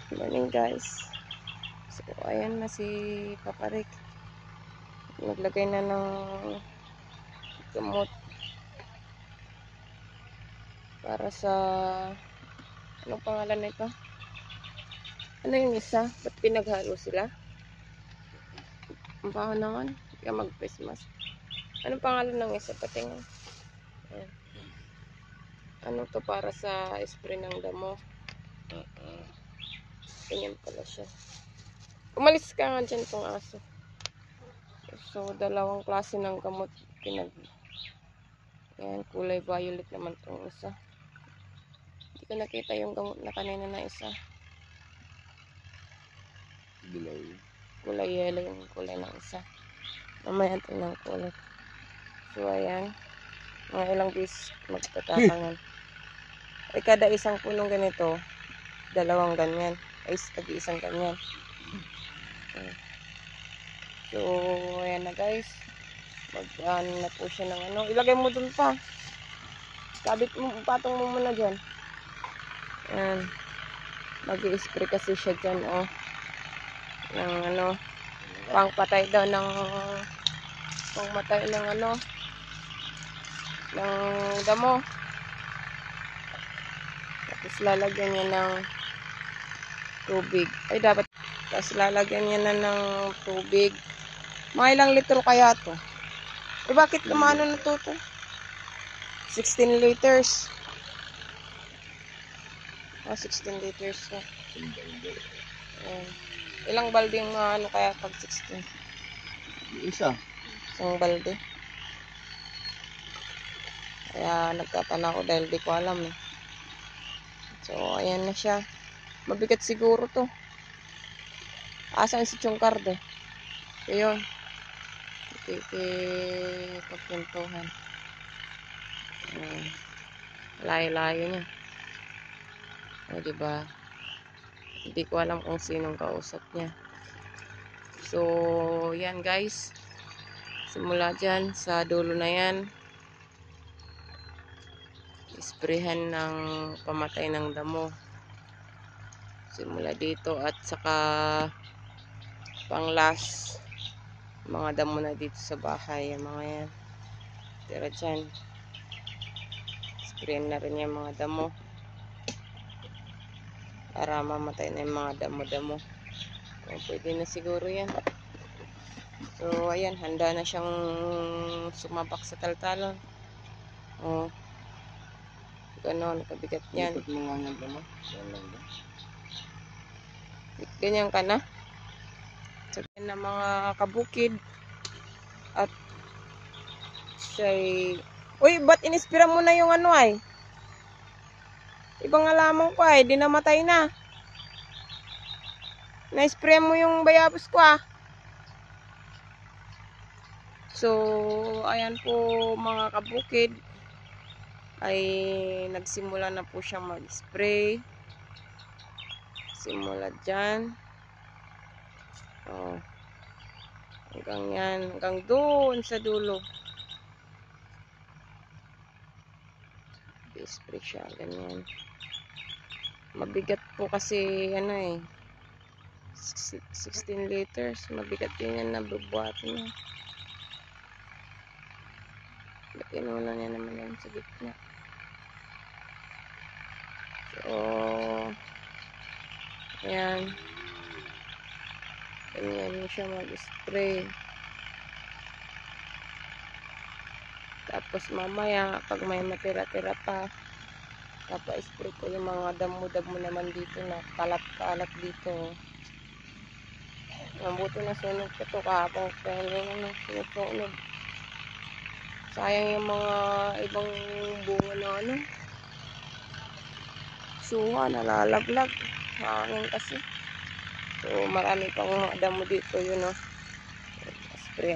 Morning guys. So ayan na si Papa Rick. Naglagay na ng gamot para sa anong pangalan nito? Ano yung isa? Ba't pinaghalo sila? Ang baho naman. Kaya mag-face mask. Anong pangalan ng isa? Patingin. Ayan. Ano to para sa spray ng damo? Ganyan pala siya. Umalis ka nga dyan tong aso. So, dalawang klase ng gamot Ayan, kulay violet naman tong isa. Hindi ko nakita yung gamot na kanina na isa. Kulay yellow yung kulay ng isa. Mamaya tingnan ko ulit. So, ayan. Mga ilang beses magtatakangan. Ay, kada isang punong ganito, dalawang ganyan. Ay, isang ganyan. So, ayan na guys. Mag-ano na po siya ng ano. Ilagay mo dun pa. Kabit mo, patong mo muna dyan. Ayan. Mag-i-spray kasi siya dyan, oh. Ng ano, pangpatay daw ng pangmatay ng ano, ng damo. Tapos lalagyan niya ng tubig. Ay, dapat. Tapos lalagyan niya na ng tubig. Mga ilang litro kaya to? Eh, bakit kumano na to? 16 liters. Oh, 16 liters na. Ilang balde yung ano kaya pag 16? Isa. Isang balde. Kaya nagtatana ko dahil di ko alam eh. So, ayan na siya. Mabigat siguro to. Asan si Chungkardo? So, yun. Pagpuntuhan. Layo-layo niya. O, diba? Hindi ko alam kung sinong kausap niya. So, yan guys. Simula dyan, sa dulo na yan. Isprehan ng pamatay ng damo. Simula dito at saka pang last. Mga damo na dito sa bahay. Yung mga yan. Tira dyan. Sprayan na rin yung mga damo. Para mamatay na yung mga damo-damo. So, pwede na siguro yan. So, ayan. Handa na siyang sumabak sa taltalon. O. Ganon. Kabigat yan. Ganyan ka na. So, na mga kabukid. At siya'y... Uy, ba't inispira mo na yung ano ay? Ibang alamang ko ay, di namatay na. Na-spray mo yung bayabas ko ah. So, ayan po mga kabukid. Ay nagsimula na po siyang mag-spray. Simula dyan. Oh. Hanggang yan. Hanggang doon sa dulo. I-spray siya. Ganyan. Mabigat po kasi ano eh. 16 liters. Mabigat din yan na bubuhatin niya. Inuna niya naman yan sa gitna. So, ayan. Ganyan siya mag-spray. Tapos mamaya, pag may matira-tira pa, papa-spray ko yung mga damo-damo naman dito na kalat-kalat dito. Mabuti na sunog ko to kahapon. Kaya yung sinusunog. Sayang yung mga ibang bunga na ano. Suha, nalalaglag. Hangin kasi. So, marami pang damo dito, yun o. Spray